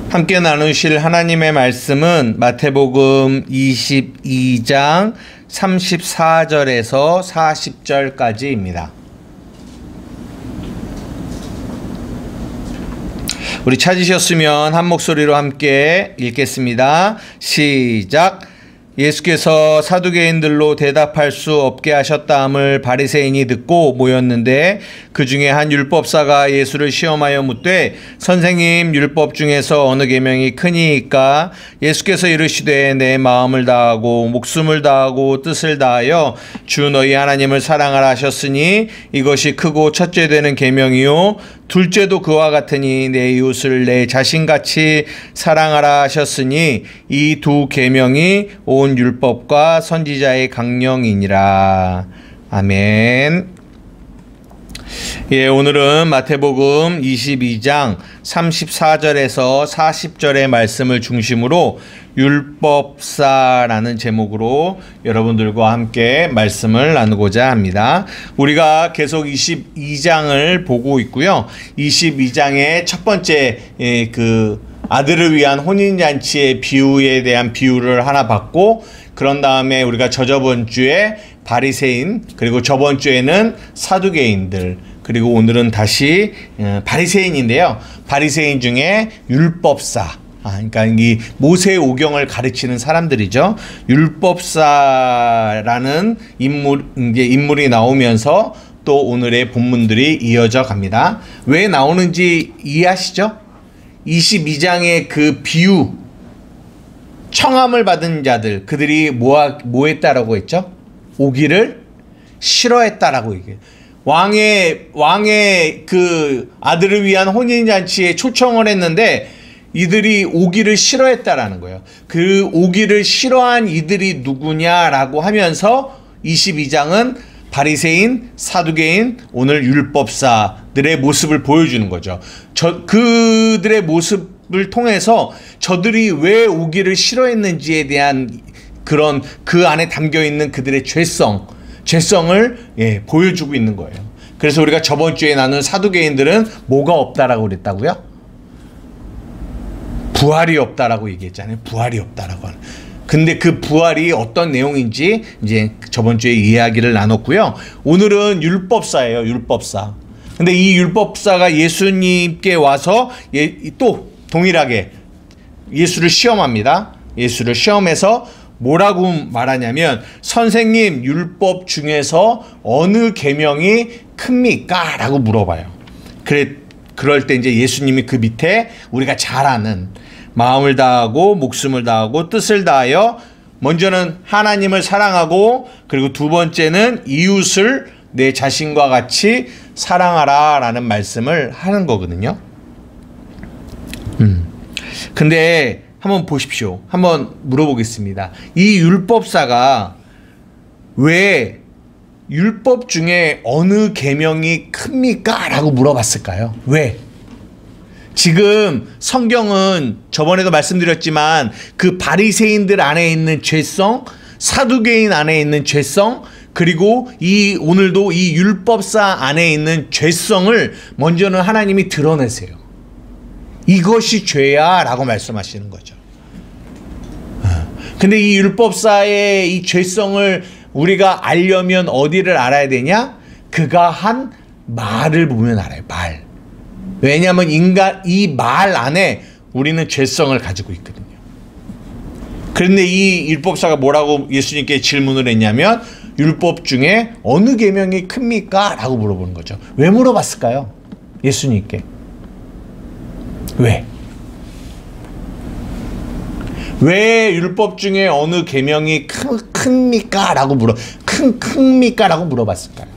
함께 나누실 하나님의 말씀은 마태복음 22장 34절에서 40절까지입니다. 우리 찾으셨으면 한 목소리로 함께 읽겠습니다. 시작. 예수께서 사두개인들로 대답할 수 없게 하셨다함을 바리새인이 듣고 모였는데 그 중에 한 율법사가 예수를 시험하여 묻되 선생님, 율법 중에서 어느 계명이 크니이까? 예수께서 이르시되 내 마음을 다하고 목숨을 다하고 뜻을 다하여 주 너희 하나님을 사랑하라 하셨으니 이것이 크고 첫째 되는 계명이요 둘째도 그와 같으니 내 이웃을 내 자신같이 사랑하라 하셨으니 이 두 계명이 온 율법과 선지자의 강령이니라. 아멘. 예, 오늘은 마태복음 22장 34절에서 40절의 말씀을 중심으로 율법사라는 제목으로 여러분들과 함께 말씀을 나누고자 합니다. 우리가 계속 22장을 보고 있고요. 22장의 첫 번째 아들을 위한 혼인잔치의 비유에 대한 비유를 하나 받고, 그런 다음에 우리가 저저번 주에 바리새인, 그리고 저번 주에는 사두개인들, 그리고 오늘은 다시 바리새인인데요. 바리새인 중에 율법사, 그러니까 이 모세오경을 가르치는 사람들이죠. 율법사라는 인물이 나오면서 또 오늘의 본문들이 이어져 갑니다. 왜 나오는지 이해하시죠? 22장의 그 비유, 청함을 받은 자들, 그들이 뭐 했다라고 했죠? 오기를 싫어했다라고 얘기해요. 왕의 그 아들을 위한 혼인잔치에 초청을 했는데 이들이 오기를 싫어했다라는 거예요. 그 오기를 싫어한 이들이 누구냐라고 하면서 22장은 바리새인, 사두개인, 오늘 율법사들의 모습을 보여주는 거죠. 그들의 모습을 통해서 저들이 왜 오기를 싫어했는지에 대한 그런 그 안에 담겨있는 그들의 죄성을 보여주고 있는 거예요. 그래서 우리가 저번 주에 나눈 사두개인들은 뭐가 없다라고 그랬다고요? 부활이 없다라고 얘기했잖아요. 부활이 없다라고 하는. 근데 그 부활이 어떤 내용인지 이제 저번 주에 이야기를 나눴고요. 오늘은 율법사예요. 율법사. 근데 이 율법사가 예수님께 와서 또 동일하게 예수를 시험합니다. 예수를 시험해서 뭐라고 말하냐면, 선생님, 율법 중에서 어느 계명이 큽니까? 라고 물어봐요. 그럴 때 이제 예수님이 그 밑에 우리가 잘 아는 마음을 다하고 목숨을 다하고 뜻을 다하여, 먼저는 하나님을 사랑하고, 그리고 두 번째는 이웃을 내 자신과 같이 사랑하라 라는 말씀을 하는 거거든요. 근데 한번 보십시오. 한번 물어보겠습니다. 이 율법사가 왜 율법 중에 어느 계명이 큽니까? 라고 물어봤을까요? 왜? 지금 성경은 저번에도 말씀드렸지만 그 바리새인들 안에 있는 죄성, 사두개인 안에 있는 죄성, 그리고 오늘도 이 율법사 안에 있는 죄성을 먼저는 하나님이 드러내세요. 이것이 죄야 라고 말씀하시는 거죠. 근데 이 율법사의 이 죄성을 우리가 알려면 어디를 알아야 되냐? 그가 한 말을 보면 알아요. 말. 왜냐하면 이 말 안에 우리는 죄성을 가지고 있거든요. 그런데 이 율법사가 뭐라고 예수님께 질문을 했냐면, 율법 중에 어느 계명이 큽니까? 라고 물어보는 거죠. 왜 물어봤을까요? 예수님께. 왜 율법 중에 어느 계명이 큽니까? 라고 큽니까? 라고 물어봤을까요?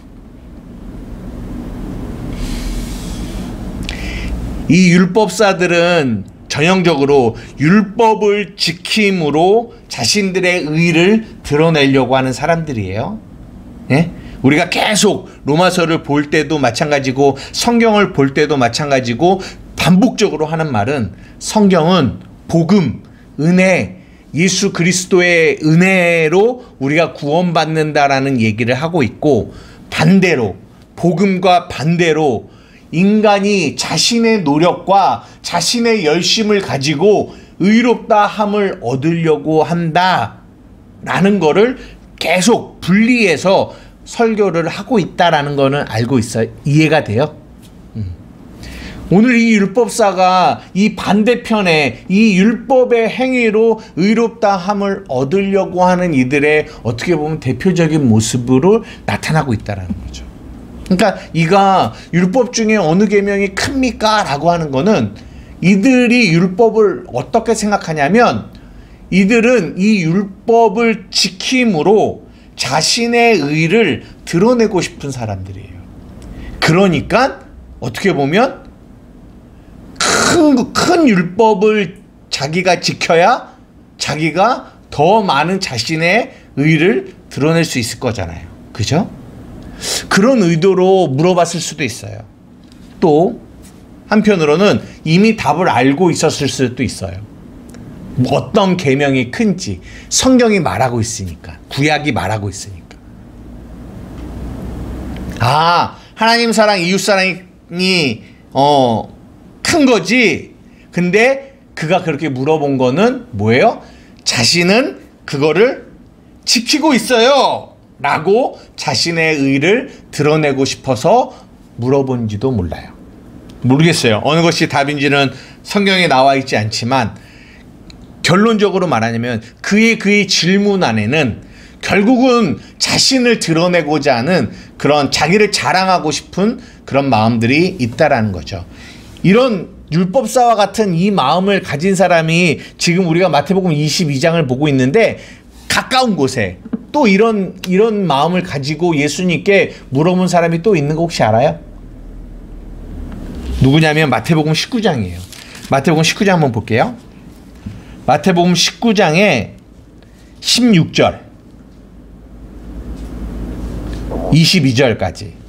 이 율법사들은 전형적으로 율법을 지킴으로 자신들의 의를 드러내려고 하는 사람들이에요. 예? 우리가 계속 로마서를 볼 때도 마찬가지고 성경을 볼 때도 마찬가지고 반복적으로 하는 말은, 성경은 복음, 은혜, 예수 그리스도의 은혜로 우리가 구원받는다라는 얘기를 하고 있고, 반대로 복음과 반대로 인간이 자신의 노력과 자신의 열심을 가지고 의롭다 함을 얻으려고 한다라는 거를 계속 분리해서 설교를 하고 있다라는 거는 알고 있어요. 이해가 돼요? 오늘 이 율법사가 이 반대편에 이 율법의 행위로 의롭다 함을 얻으려고 하는 이들의 어떻게 보면 대표적인 모습으로 나타나고 있다는 거죠. 그러니까 이가 율법 중에 어느 계명이 큽니까? 라고 하는 거는 이들이 율법을 어떻게 생각하냐면 이들은 이 율법을 지킴으로 자신의 의를 드러내고 싶은 사람들이에요. 그러니까 어떻게 보면 큰 율법을 자기가 지켜야 자기가 더 많은 자신의 의를 드러낼 수 있을 거잖아요. 그죠? 그런 의도로 물어봤을 수도 있어요. 또 한편으로는 이미 답을 알고 있었을 수도 있어요. 어떤 계명이 큰지 성경이 말하고 있으니까, 구약이 말하고 있으니까. 아, 하나님 사랑, 이웃 사랑이 큰 거지. 근데 그가 그렇게 물어본 거는 뭐예요? 자신은 그거를 지키고 있어요 라고 자신의 의를 드러내고 싶어서 물어본지도 몰라요. 모르겠어요. 어느 것이 답인지는 성경에 나와 있지 않지만 결론적으로 말하자면 그의 질문 안에는 결국은 자신을 드러내고자 하는 그런 자기를 자랑하고 싶은 그런 마음들이 있다라는 거죠. 이런 율법사와 같은 이 마음을 가진 사람이 지금 우리가 마태복음 22장을 보고 있는데 가까운 곳에 또 이런 마음을 가지고 예수님께 물어본 사람이 또 있는 거 혹시 알아요? 누구냐면 마태복음 19장이에요. 마태복음 19장 한번 볼게요. 마태복음 19장에 16절 22절까지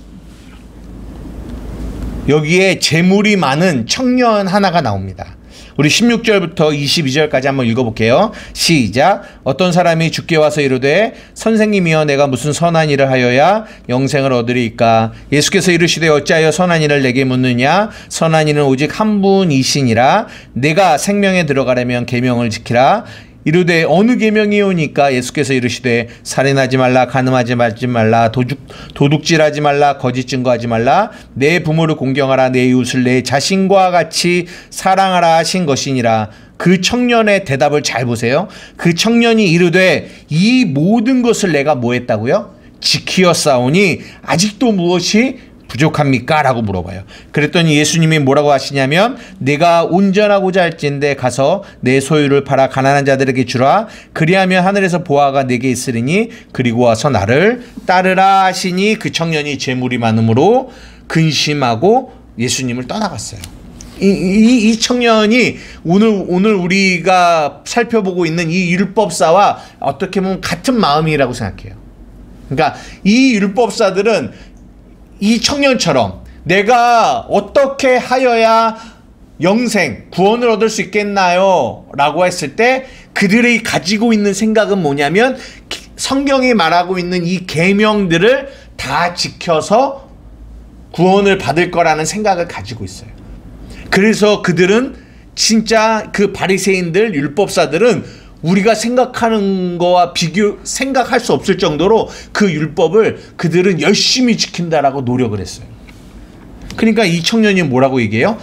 여기에 재물이 많은 청년 하나가 나옵니다. 우리 16절부터 22절까지 한번 읽어볼게요. 시작. 어떤 사람이 주께 와서 이르되 선생님이여 내가 무슨 선한 일을 하여야 영생을 얻으리이까? 예수께서 이르시되 어찌하여 선한 일을 내게 묻느냐? 선한 일은 오직 한 분이시니라. 내가 생명에 들어가려면 계명을 지키라. 이르되 어느 계명이오니까? 예수께서 이르시되 살인하지 말라, 간음하지 말라, 도둑질하지 말라, 거짓 증거하지 말라, 내 부모를 공경하라, 내 이웃을 내 자신과 같이 사랑하라 하신 것이니라. 그 청년의 대답을 잘 보세요. 그 청년이 이르되 이 모든 것을 내가 뭐 했다고요? 지키었사오니 아직도 무엇이 부족합니까? 라고 물어봐요. 그랬더니 예수님이 뭐라고 하시냐면 내가 온전하고자 할진대 가서 내 소유를 팔아 가난한 자들에게 주라. 그리하면 하늘에서 보화가 내게 있으리니 그리고 와서 나를 따르라 하시니 그 청년이 재물이 많음으로 근심하고 예수님을 떠나갔어요. 이 청년이 오늘 우리가 살펴보고 있는 이 율법사와 어떻게 보면 같은 마음이라고 생각해요. 그러니까 이 율법사들은 이 청년처럼 내가 어떻게 하여야 영생, 구원을 얻을 수 있겠나요? 라고 했을 때 그들이 가지고 있는 생각은 뭐냐면 성경이 말하고 있는 이 계명들을 다 지켜서 구원을 받을 거라는 생각을 가지고 있어요. 그래서 그들은 진짜 그 바리새인들, 율법사들은 우리가 생각하는 거와 생각할 수 없을 정도로 그 율법을 그들은 열심히 지킨다라고 노력을 했어요. 그러니까 이 청년이 뭐라고 얘기해요?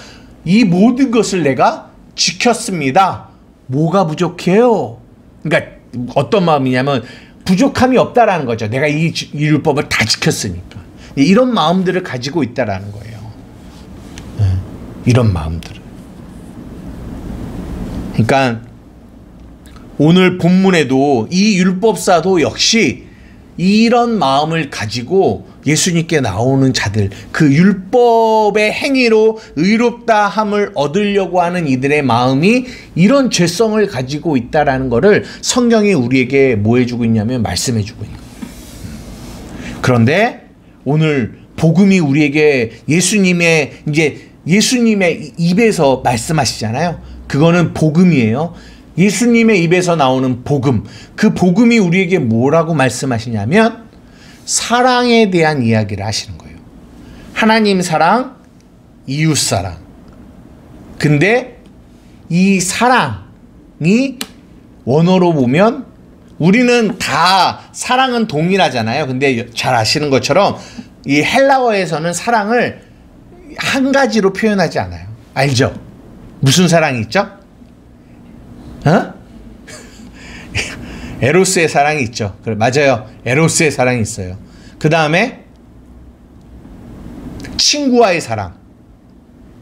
이 모든 것을 내가 지켰습니다. 뭐가 부족해요? 그러니까 어떤 마음이냐면 부족함이 없다라는 거죠. 내가 이 율법을 다 지켰으니까. 이런 마음들을 가지고 있다라는 거예요. 이런 마음들을. 그러니까 오늘 본문에도 이 율법사도 역시 이런 마음을 가지고 예수님께 나오는 자들, 그 율법의 행위로 의롭다 함을 얻으려고 하는 이들의 마음이 이런 죄성을 가지고 있다라는 것을 성경이 우리에게 뭐 해주고 있냐면 말씀해주고 있는 거예요. 그런데 오늘 복음이 우리에게 예수님의 입에서 말씀하시잖아요. 그거는 복음이에요. 예수님의 입에서 나오는 복음, 그 복음이 우리에게 뭐라고 말씀하시냐면 사랑에 대한 이야기를 하시는 거예요. 하나님 사랑, 이웃사랑. 근데 이 사랑이 원어로 보면 우리는 다 사랑은 동일하잖아요. 근데 잘 아시는 것처럼 이 헬라어에서는 사랑을 한 가지로 표현하지 않아요. 알죠? 무슨 사랑이 있죠? 에로스의 사랑이 있죠. 맞아요. 에로스의 사랑이 있어요. 그 다음에 친구와의 사랑,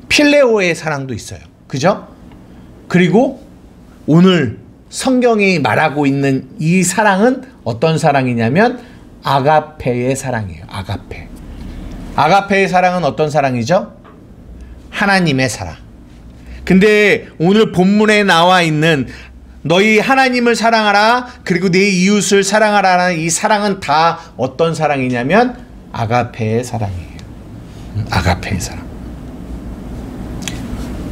필레오의 사랑도 있어요. 그죠? 그리고 오늘 성경이 말하고 있는 이 사랑은 어떤 사랑이냐면 아가페의 사랑이에요. 아가페. 아가페의 사랑은 어떤 사랑이죠? 하나님의 사랑. 근데 오늘 본문에 나와 있는 너희 하나님을 사랑하라 그리고 내 이웃을 사랑하라는 이 사랑은 다 어떤 사랑이냐면 아가페의 사랑이에요. 아가페의 사랑.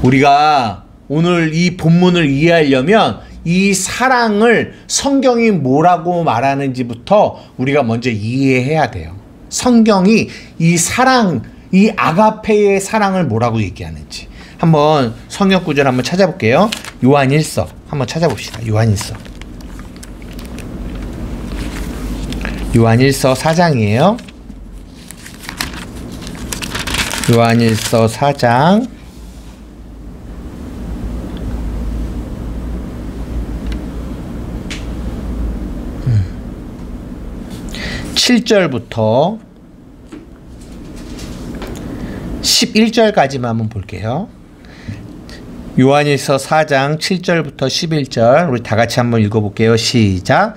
우리가 오늘 이 본문을 이해하려면 이 사랑을 성경이 뭐라고 말하는지부터 우리가 먼저 이해해야 돼요. 성경이 이 사랑, 이 아가페의 사랑을 뭐라고 얘기하는지 한번 성경 구절 한번 찾아볼게요. 요한 1서 한번 찾아봅시다. 요한 1서. 요한 1서 4장이에요. 요한 1서 4장 7절부터 11절까지만 한번 볼게요. 요한일서 4장 7절부터 11절 우리 다 같이 한번 읽어볼게요. 시작.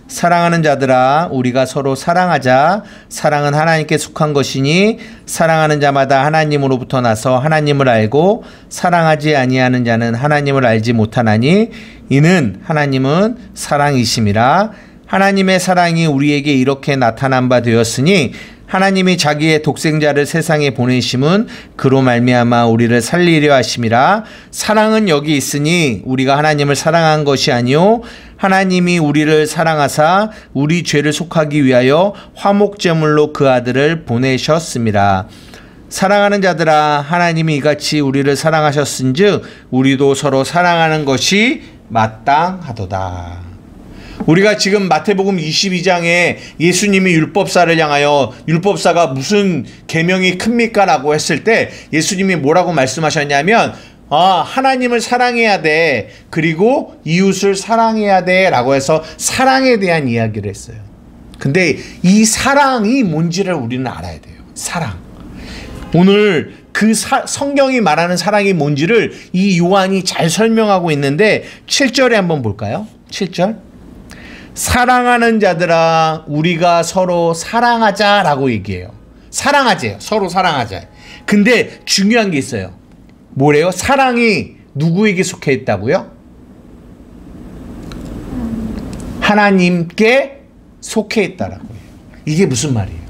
사랑하는 자들아 우리가 서로 사랑하자. 사랑은 하나님께 속한 것이니 사랑하는 자마다 하나님으로부터 나서 하나님을 알고 사랑하지 아니하는 자는 하나님을 알지 못하나니 이는 하나님은 사랑이심이라. 하나님의 사랑이 우리에게 이렇게 나타난 바 되었으니 하나님이 자기의 독생자를 세상에 보내심은 그로 말미암아 우리를 살리려 하심이라. 사랑은 여기 있으니 우리가 하나님을 사랑한 것이 아니요 하나님이 우리를 사랑하사 우리 죄를 속하기 위하여 화목제물로 그 아들을 보내셨습니다. 사랑하는 자들아 하나님이 이같이 우리를 사랑하셨은즉 우리도 서로 사랑하는 것이 마땅하도다. 우리가 지금 마태복음 22장에 예수님이 율법사를 향하여 율법사가 무슨 계명이 큽니까? 라고 했을 때 예수님이 뭐라고 말씀하셨냐면 하나님을 사랑해야 돼. 그리고 이웃을 사랑해야 돼. 라고 해서 사랑에 대한 이야기를 했어요. 근데 이 사랑이 뭔지를 우리는 알아야 돼요. 사랑. 오늘 그 성경이 말하는 사랑이 뭔지를 이 요한이 잘 설명하고 있는데 7절에 한번 볼까요? 7절. 사랑하는 자들아 우리가 서로 사랑하자라고 얘기해요. 사랑하재요. 서로 사랑하자. 근데 중요한 게 있어요. 뭐래요? 사랑이 누구에게 속해 있다고요? 하나님께 속해 있다라고 해요. 이게 무슨 말이에요?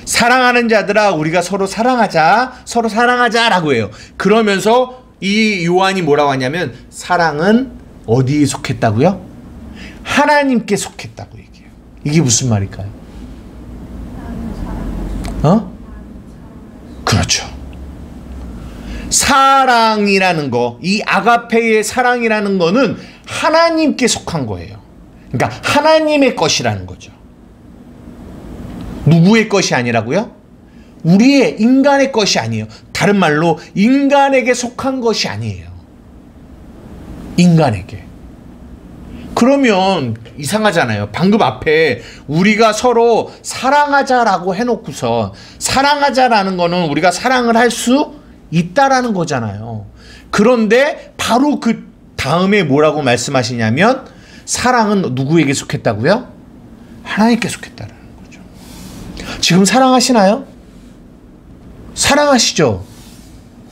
사랑하는 자들아 우리가 서로 사랑하자. 서로 사랑하자라고 해요. 그러면서 이 요한이 뭐라고 하냐면 사랑은 어디에 속했다고요? 하나님께 속했다고 얘기해요. 이게 무슨 말일까요? 그렇죠. 사랑이라는 거, 이 아가페의 사랑이라는 거는 하나님께 속한 거예요. 그러니까 하나님의 것이라는 거죠. 누구의 것이 아니라고요? 우리의 인간의 것이 아니에요. 다른 말로 인간에게 속한 것이 아니에요. 인간에게. 그러면 이상하잖아요. 방금 앞에 우리가 서로 사랑하자라고 해놓고서 사랑하자라는 거는 우리가 사랑을 할 수 있다라는 거잖아요. 그런데 바로 그 다음에 뭐라고 말씀하시냐면 사랑은 누구에게 속했다고요? 하나님께 속했다라는 거죠. 지금 사랑하시나요? 사랑하시죠?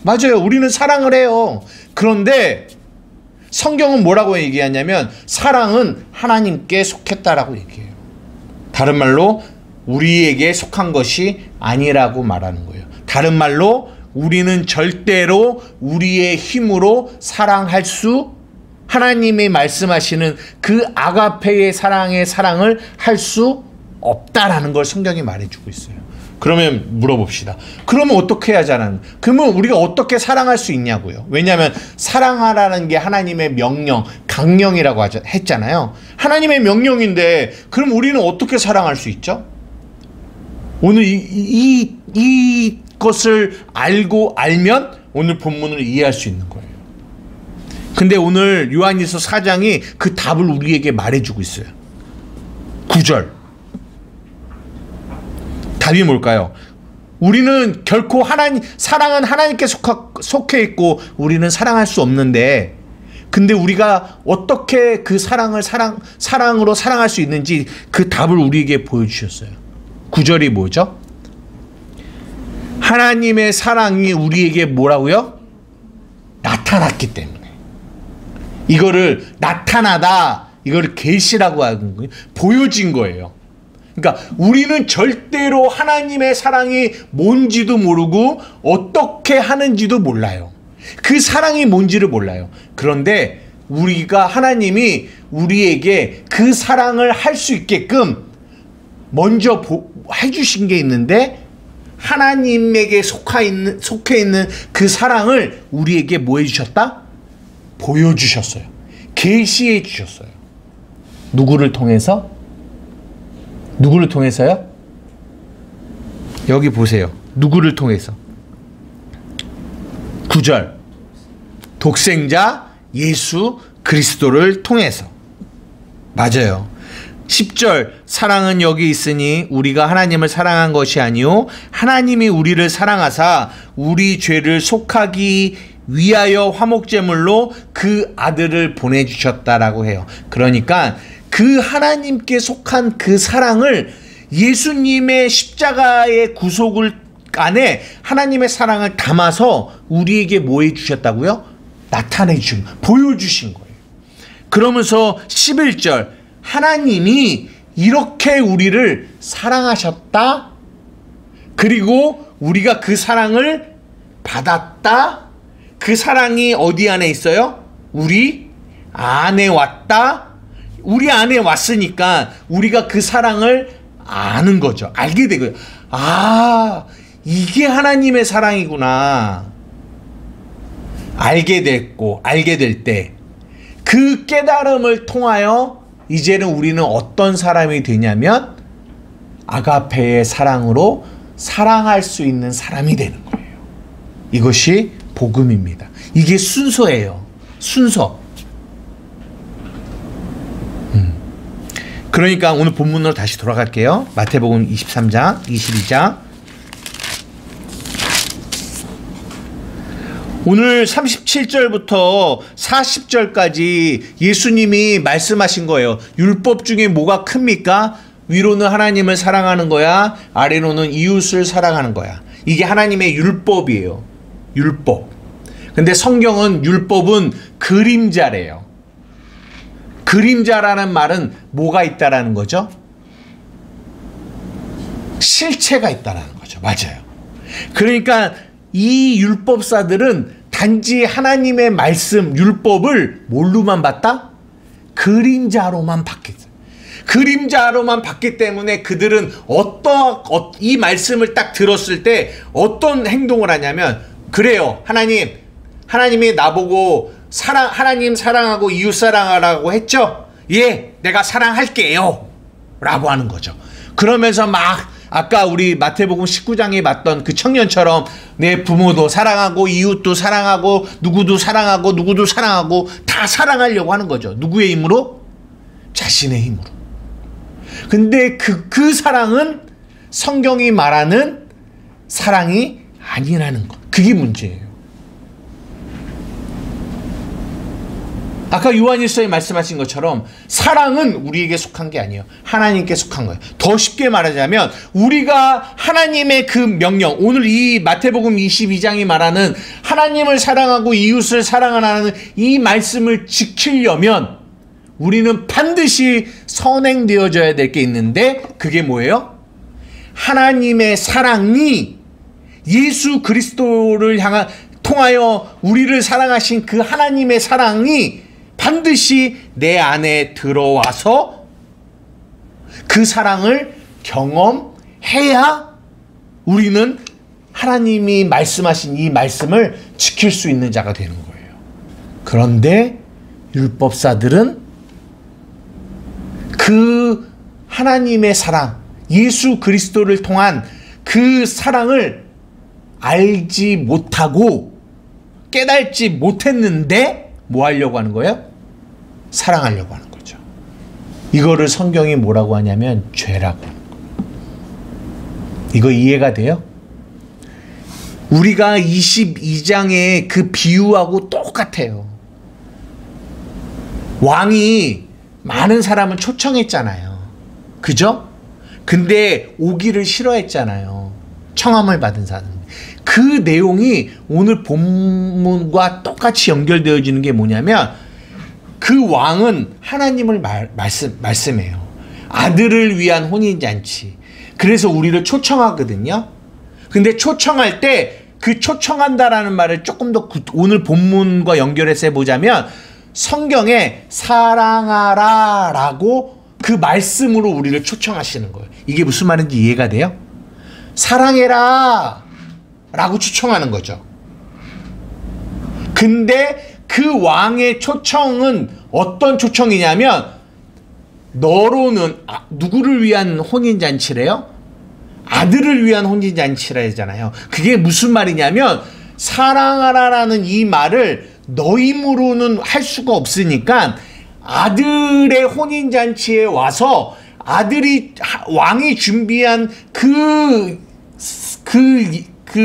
맞아요. 우리는 사랑을 해요. 그런데 성경은 뭐라고 얘기하냐면 사랑은 하나님께 속했다라고 얘기해요. 다른 말로 우리에게 속한 것이 아니라고 말하는 거예요. 다른 말로 우리는 절대로 우리의 힘으로 사랑할 수 하나님이 말씀하시는 그 아가페의 사랑의 사랑을 할 수 없다라는 걸 성경이 말해주고 있어요. 그러면 물어봅시다. 그러면 어떻게 해야 하잖아요. 그러면 우리가 어떻게 사랑할 수 있냐고요. 왜냐하면 사랑하라는 게 하나님의 명령, 강령이라고 했잖아요. 하나님의 명령인데 그럼 우리는 어떻게 사랑할 수 있죠? 오늘 이것을 알면 오늘 본문을 이해할 수 있는 거예요. 근데 오늘 요한일서 4장이 그 답을 우리에게 말해주고 있어요. 9절. 답이 뭘까요? 우리는 결코 사랑은 하나님께 속해 있고 우리는 사랑할 수 없는데, 근데 우리가 어떻게 그 사랑으로 사랑할 수 있는지 그 답을 우리에게 보여주셨어요. 9절이 뭐죠? 하나님의 사랑이 우리에게 뭐라고요? 나타났기 때문에. 이거를 나타나다, 이거를 계시라고 하는 거예요. 보여진 거예요. 그러니까 우리는 절대로 하나님의 사랑이 뭔지도 모르고 어떻게 하는지도 몰라요. 그 사랑이 뭔지를 몰라요. 그런데 하나님이 우리에게 그 사랑을 할 수 있게끔 먼저 해주신 게 있는데, 하나님에게 속해 있는 그 사랑을 우리에게 뭐 해주셨다? 보여주셨어요. 계시해 주셨어요. 누구를 통해서? 누구를 통해서요? 여기 보세요. 누구를 통해서? 9절. 독생자 예수 그리스도를 통해서. 맞아요. 10절. 사랑은 여기 있으니 우리가 하나님을 사랑한 것이 아니요 하나님이 우리를 사랑하사 우리 죄를 속하기 위하여 화목제물로 그 아들을 보내주셨다라고 해요. 그러니까 그 하나님께 속한 그 사랑을, 예수님의 십자가의 구속을 안에 하나님의 사랑을 담아서 우리에게 뭐 해주셨다고요? 나타내 주신, 보여주신 거예요. 그러면서 11절. 하나님이 이렇게 우리를 사랑하셨다. 그리고 우리가 그 사랑을 받았다. 그 사랑이 어디 안에 있어요? 우리 안에 왔다. 우리 안에 왔으니까 우리가 그 사랑을 아는 거죠. 알게 되고요. 아, 이게 하나님의 사랑이구나. 알게 될 때 그 깨달음을 통하여 이제는 우리는 어떤 사람이 되냐면 아가페의 사랑으로 사랑할 수 있는 사람이 되는 거예요. 이것이 복음입니다. 이게 순서예요. 순서. 그러니까 오늘 본문으로 다시 돌아갈게요. 마태복음 23장, 22장. 오늘 37절부터 40절까지 예수님이 말씀하신 거예요. 율법 중에 뭐가 큽니까? 위로는 하나님을 사랑하는 거야. 아래로는 이웃을 사랑하는 거야. 이게 하나님의 율법이에요. 율법. 근데 성경은 율법은 그림자래요. 그림자라는 말은 뭐가 있다라는 거죠? 실체가 있다라는 거죠. 맞아요. 그러니까 이 율법사들은 단지 하나님의 말씀, 율법을 뭘로만 봤다? 그림자로만 봤겠어요. 그림자로만 봤기 때문에 그들은 이 말씀을 딱 들었을 때 어떤 행동을 하냐면, 그래요. 하나님이 나보고 하나님 사랑하고 이웃 사랑하라고 했죠? 예, 내가 사랑할게요. 라고 하는 거죠. 그러면서 아까 우리 마태복음 19장에 봤던 그 청년처럼 내 부모도 사랑하고 이웃도 사랑하고 누구도 사랑하고 다 사랑하려고 하는 거죠. 누구의 힘으로? 자신의 힘으로. 근데 그 사랑은 성경이 말하는 사랑이 아니라는 것. 그게 문제예요. 아까 요한일서에 말씀하신 것처럼 사랑은 우리에게 속한 게 아니에요. 하나님께 속한 거예요. 더 쉽게 말하자면 우리가 하나님의 그 명령, 오늘 이 마태복음 22장이 말하는 하나님을 사랑하고 이웃을 사랑하라는 이 말씀을 지키려면 우리는 반드시 선행되어져야 될 게 있는데, 그게 뭐예요? 하나님의 사랑이 예수 그리스도를 통하여 우리를 사랑하신 그 하나님의 사랑이 반드시 내 안에 들어와서 그 사랑을 경험해야 우리는 하나님이 말씀하신 이 말씀을 지킬 수 있는 자가 되는 거예요. 그런데 율법사들은 그 하나님의 사랑, 예수 그리스도를 통한 그 사랑을 알지 못하고 깨닫지 못했는데 뭐 하려고 하는 거예요? 사랑하려고 하는 거죠. 이거를 성경이 뭐라고 하냐면 죄라고 하는 거예요. 이거 이해가 돼요? 우리가 22장의 그 비유하고 똑같아요. 왕이 많은 사람을 초청했잖아요. 그죠? 근데 오기를 싫어했잖아요. 청함을 받은 사람. 그 내용이 오늘 본문과 똑같이 연결되어지는 게 뭐냐면 그 왕은 하나님을 말씀해요. 아들을 위한 혼인잔치. 그래서 우리를 초청하거든요. 근데 초청할 때 그 초청한다라는 말을 조금 더 오늘 본문과 연결해서 해보자면 성경에 사랑하라 라고 그 말씀으로 우리를 초청하시는 거예요. 이게 무슨 말인지 이해가 돼요? 사랑해라 라고 초청하는 거죠. 근데 그 왕의 초청은 어떤 초청이냐면 너로는 누구를 위한 혼인잔치래요? 아들을 위한 혼인잔치라 하잖아요. 그게 무슨 말이냐면 사랑하라라는 이 말을 너 힘으로는 할 수가 없으니까 아들의 혼인잔치에 와서 아들이 왕이 준비한 그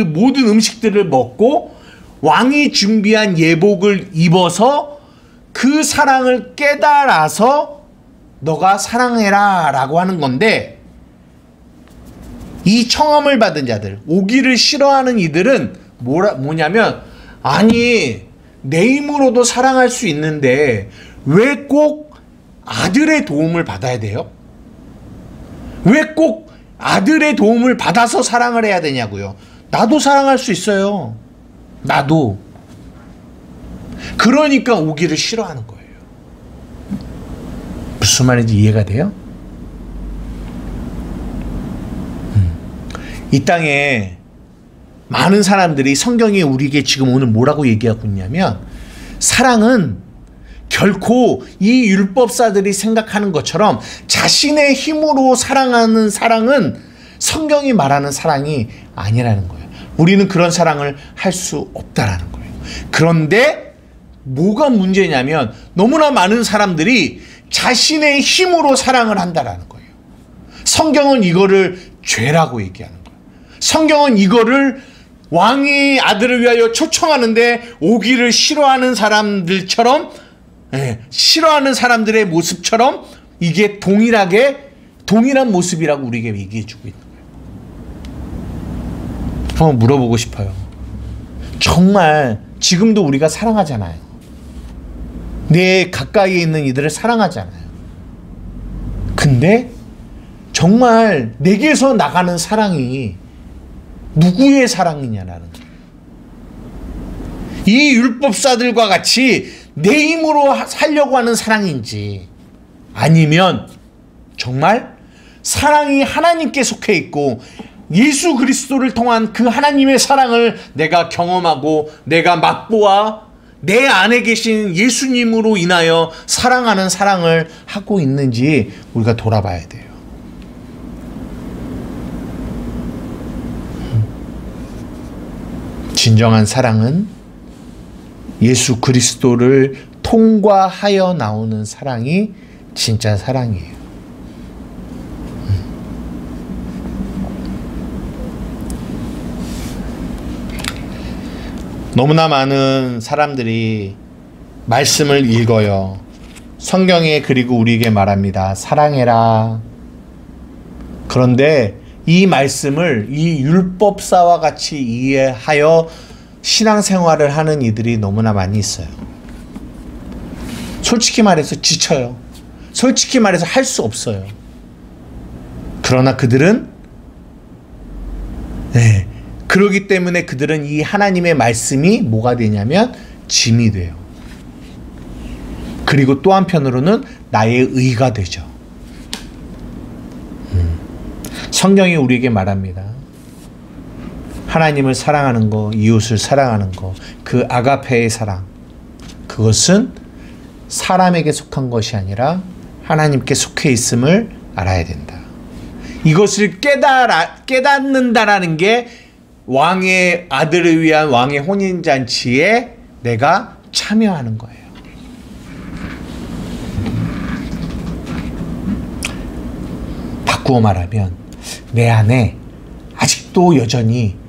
모든 음식들을 먹고 왕이 준비한 예복을 입어서 그 사랑을 깨달아서 너가 사랑해라 라고 하는 건데 이 청함을 받은 자들, 오기를 싫어하는 이들은 뭐냐면 아니 내 힘으로도 사랑할 수 있는데 왜 꼭 아들의 도움을 받아야 돼요? 왜 꼭 아들의 도움을 받아서 사랑을 해야 되냐고요. 나도 사랑할 수 있어요. 나도. 그러니까 오기를 싫어하는 거예요. 무슨 말인지 이해가 돼요? 이 땅에 많은 사람들이 성경이 우리에게 지금 오늘 뭐라고 얘기하고 있냐면 사랑은 결코 이 율법사들이 생각하는 것처럼 자신의 힘으로 사랑하는 사랑은 성경이 말하는 사랑이 아니라는 거예요. 우리는 그런 사랑을 할 수 없다라는 거예요. 그런데 뭐가 문제냐면 너무나 많은 사람들이 자신의 힘으로 사랑을 한다라는 거예요. 성경은 이거를 죄라고 얘기하는 거예요. 성경은 이거를 왕이 아들을 위하여 초청하는데 오기를 싫어하는 사람들처럼 싫어하는 사람들의 모습처럼 이게 동일한 모습이라고 우리에게 얘기해 주고 있는 거예요. 한번 물어보고 싶어요. 정말 지금도 우리가 사랑하잖아요. 내 가까이에 있는 이들을 사랑하잖아요. 근데 정말 내게서 나가는 사랑이 누구의 사랑이냐라는 거예요. 이 율법사들과 같이 내 힘으로 살려고 하는 사랑인지 아니면 정말 사랑이 하나님께 속해 있고 예수 그리스도를 통한 그 하나님의 사랑을 내가 경험하고 내가 맛보아 내 안에 계신 예수님으로 인하여 사랑하는 사랑을 하고 있는지 우리가 돌아봐야 돼요. 진정한 사랑은 예수 그리스도를 통과하여 나오는 사랑이 진짜 사랑이에요. 너무나 많은 사람들이 말씀을 읽어요. 성경에 그리고 우리에게 말합니다. 사랑해라. 그런데 이 말씀을 이 율법사와 같이 이해하여 신앙생활을 하는 이들이 너무나 많이 있어요. 솔직히 말해서 지쳐요. 솔직히 말해서 할 수 없어요. 그러나 그들은 그러기 때문에 그들은 이 하나님의 말씀이 뭐가 되냐면 짐이 돼요. 그리고 또 한편으로는 나의 의가 되죠. 성경이 우리에게 말합니다. 하나님을 사랑하는 거, 이웃을 사랑하는 거, 그 아가페의 사랑, 그것은 사람에게 속한 것이 아니라 하나님께 속해 있음을 알아야 된다. 이것을 깨닫는다라는 게 왕의 아들을 위한 왕의 혼인잔치에 내가 참여하는 거예요. 바꾸어 말하면 내 안에 아직도 여전히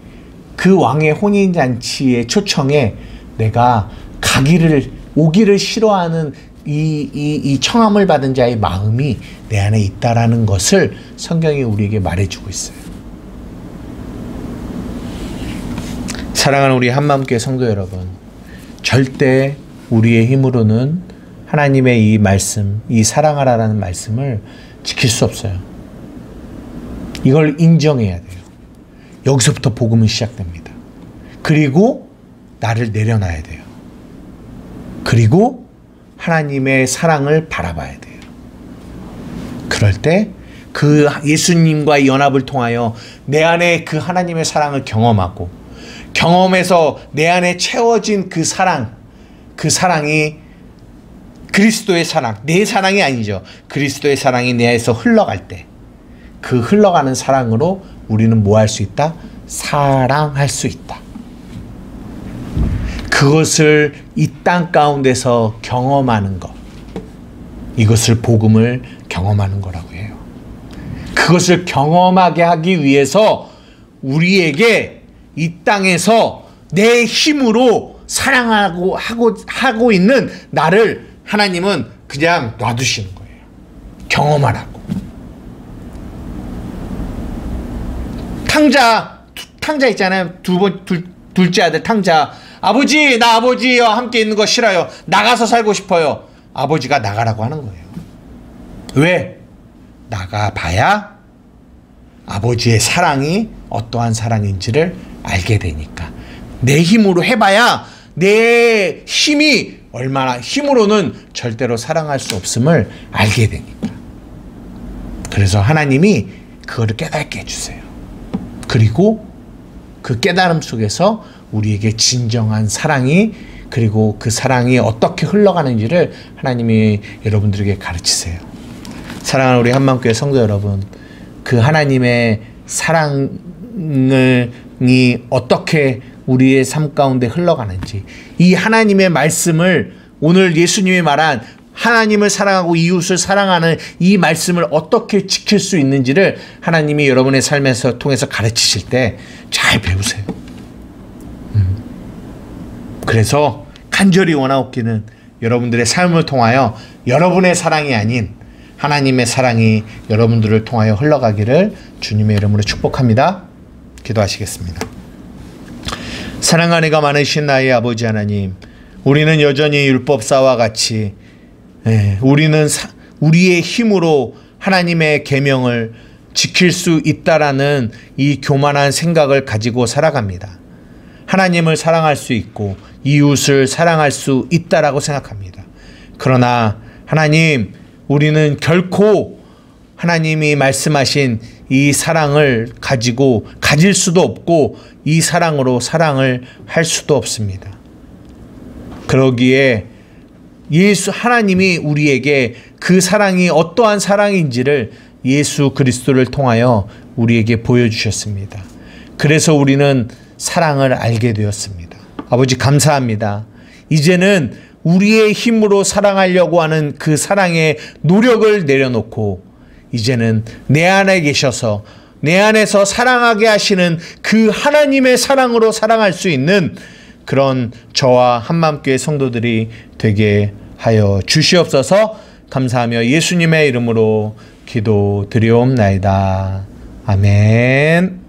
그 왕의 혼인잔치의 초청에 내가 오기를 싫어하는 이 청함을 받은 자의 마음이 내 안에 있다라는 것을 성경이 우리에게 말해주고 있어요. 사랑하는 우리 한마음교회 성도 여러분, 절대 우리의 힘으로는 하나님의 이 말씀, 이 사랑하라라는 말씀을 지킬 수 없어요. 이걸 인정해야 돼요. 여기서부터 복음은 시작됩니다. 그리고 나를 내려놔야 돼요. 그리고 하나님의 사랑을 바라봐야 돼요. 그럴 때 그 예수님과의 연합을 통하여 내 안에 그 하나님의 사랑을 경험하고, 경험해서 내 안에 채워진 그 사랑이 그리스도의 사랑, 내 사랑이 아니죠. 그리스도의 사랑이 내 안에서 흘러갈 때, 그 흘러가는 사랑으로 우리는 뭐 할 수 있다? 사랑할 수 있다. 그것을 이 땅 가운데서 경험하는 것, 이것을 복음을 경험하는 거라고 해요. 그것을 경험하게 하기 위해서 우리에게 이 땅에서 내 힘으로 사랑하고 있는 나를 하나님은 그냥 놔두시는 거예요. 경험하라고. 탕자 있잖아요. 둘째 아들 탕자. 아버지, 나 아버지와 함께 있는 거 싫어요. 나가서 살고 싶어요. 아버지가 나가라고 하는 거예요. 왜? 나가봐야 아버지의 사랑이 어떠한 사랑인지를 알게 되니까. 내 힘으로 해봐야 내 힘이 얼마나, 힘으로는 절대로 사랑할 수 없음을 알게 되니까. 그래서 하나님이 그거를 깨닫게 해주세요. 그리고 그 깨달음 속에서 우리에게 진정한 사랑이, 그리고 그 사랑이 어떻게 흘러가는지를 하나님이 여러분들에게 가르치세요. 사랑하는 우리 한마음교회 성도 여러분, 그 하나님의 사랑이 어떻게 우리의 삶 가운데 흘러가는지, 이 하나님의 말씀을, 오늘 예수님이 말한 하나님을 사랑하고 이웃을 사랑하는 이 말씀을 어떻게 지킬 수 있는지를 하나님이 여러분의 삶에서 통해서 가르치실 때 잘 배우세요. 그래서 간절히 원하옵기는 여러분들의 삶을 통하여 여러분의 사랑이 아닌 하나님의 사랑이 여러분들을 통하여 흘러가기를 주님의 이름으로 축복합니다. 기도하시겠습니다. 사랑과 은혜가 많으신 나의 아버지 하나님, 우리는 여전히 율법사와 같이 우리는 우리의 힘으로 하나님의 계명을 지킬 수 있다라는 이 교만한 생각을 가지고 살아갑니다. 하나님을 사랑할 수 있고 이웃을 사랑할 수 있다라고 생각합니다. 그러나 하나님, 우리는 결코 하나님이 말씀하신 이 사랑을 가질 수도 없고 이 사랑으로 사랑을 할 수도 없습니다. 그러기에 하나님이 우리에게 그 사랑이 어떠한 사랑인지를 예수 그리스도를 통하여 우리에게 보여주셨습니다. 그래서 우리는 사랑을 알게 되었습니다. 아버지 감사합니다. 이제는 우리의 힘으로 사랑하려고 하는 그 사랑의 노력을 내려놓고 이제는 내 안에 계셔서 내 안에서 사랑하게 하시는 그 하나님의 사랑으로 사랑할 수 있는 그런 저와 한마음교회 성도들이 되게 하여 주시옵소서. 감사하며 예수님의 이름으로 기도드리옵나이다. 아멘.